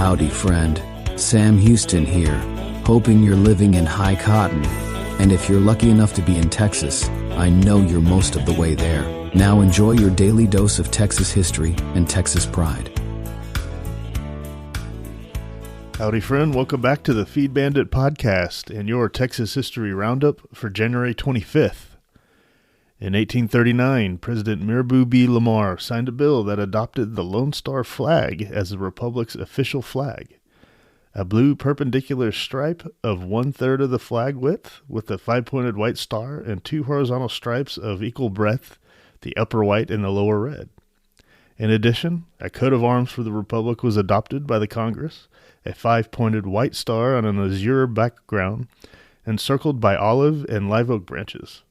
Howdy friend, Sam Houston here, hoping you're living in high cotton. And if you're lucky enough to be in Texas, I know you're most of the way there. Now enjoy your daily dose of Texas history and Texas pride. Howdy friend, welcome back to the Feed Bandit podcast and your Texas History Roundup for January 25th. In 1839, President Mirabeau B. Lamar signed a bill that adopted the Lone Star flag as the Republic's official flag. A blue perpendicular stripe of 1/3 of the flag width with a 5-pointed white star and 2 horizontal stripes of equal breadth, the upper white and the lower red. In addition, a coat of arms for the Republic was adopted by the Congress, a 5-pointed white star on an azure background, encircled by olive and live oak branches.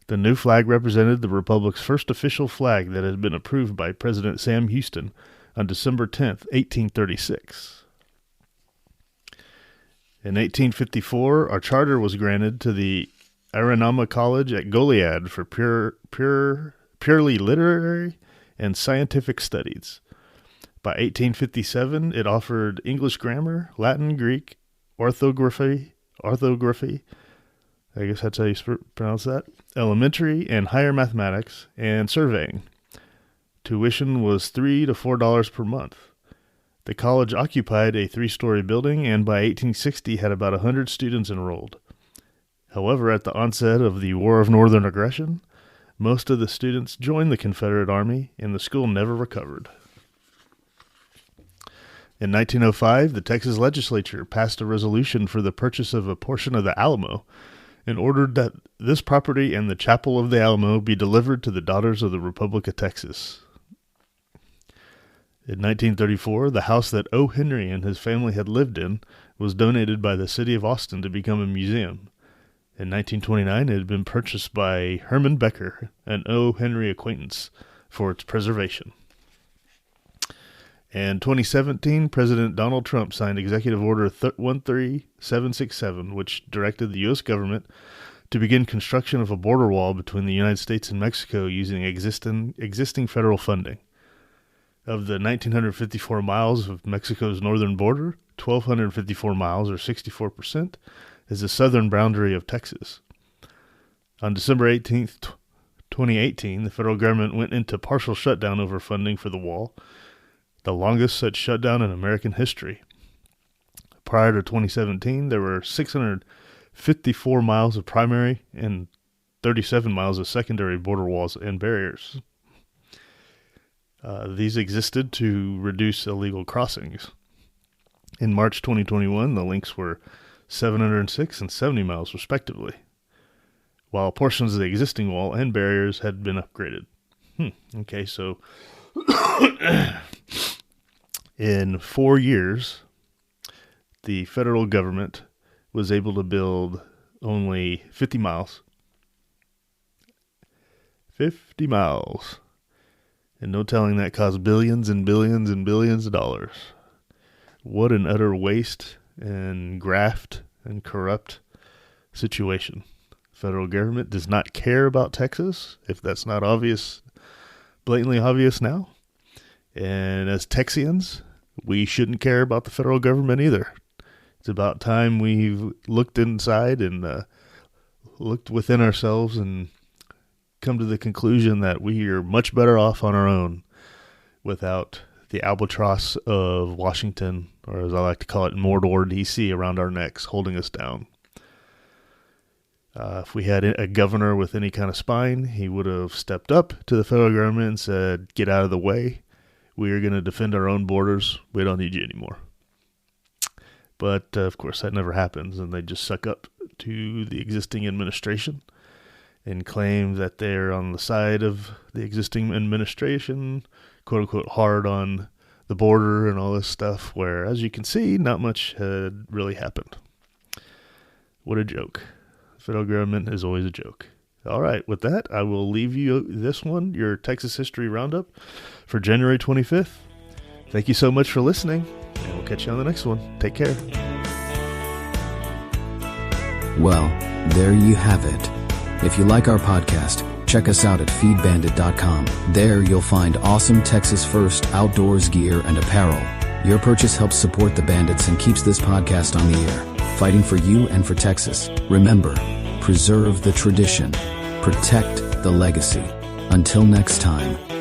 The new flag represented the Republic's first official flag that had been approved by President Sam Houston on December 10, 1836. In 1854, a charter was granted to the Aranama College at Goliad for purely literary and scientific studies. By 1857, it offered English grammar, Latin, Greek, orthography, I guess that's how you pronounce that, elementary and higher mathematics, and surveying. Tuition was $3 to $4 per month. The college occupied a 3-story building and by 1860 had about 100 students enrolled. However, at the onset of the War of Northern Aggression, most of the students joined the Confederate Army and the school never recovered. In 1905, the Texas legislature passed a resolution for the purchase of a portion of the Alamo and ordered that this property and the Chapel of the Alamo be delivered to the Daughters of the Republic of Texas. In 1934, the house that O. Henry and his family had lived in was donated by the city of Austin to become a museum. In 1929, it had been purchased by Herman Becker, an O. Henry acquaintance, for its preservation. In 2017, President Donald Trump signed Executive Order 13767, which directed the U.S. government to begin construction of a border wall between the United States and Mexico using existing federal funding. Of the 1,954 miles of Mexico's northern border, 1,254 miles, or 64%, is the southern boundary of Texas. On December 18, 2018, the federal government went into partial shutdown over funding for the wall, the longest such shutdown in American history. Prior to 2017, there were 654 miles of primary and 37 miles of secondary border walls and barriers. These existed to reduce illegal crossings. In March 2021, the lengths were 706 and 70 miles respectively, while portions of the existing wall and barriers had been upgraded. Okay, so in 4 years, the federal government was able to build only 50 miles. 50 miles. And no telling that cost billions and billions and billions of dollars. What an utter waste and graft and corrupt situation. Federal government does not care about Texas, if that's not obvious, blatantly obvious now. And as Texians, we shouldn't care about the federal government either. It's about time we've looked inside and looked within ourselves and come to the conclusion that we are much better off on our own without the albatross of Washington, or as I like to call it, Mordor, D.C., around our necks, holding us down. If we had a governor with any kind of spine, he would have stepped up to the federal government and said, get out of the way. We are going to defend our own borders. We don't need you anymore. But, of course, that never happens, and they just suck up to the existing administration and claim that they're on the side of the existing administration, quote-unquote, hard on the border and all this stuff, where, as you can see, not much had really happened. What a joke. The federal government is always a joke. All right, with that, I will leave you this one, your Texas History Roundup for January 25th. Thank you so much for listening, and we'll catch you on the next one. Take care. Well, there you have it. If you like our podcast, check us out at feedbandit.com. There you'll find awesome Texas First outdoors gear and apparel. Your purchase helps support the bandits and keeps this podcast on the air, fighting for you and for Texas. Remember, preserve the tradition, protect the legacy. Until next time.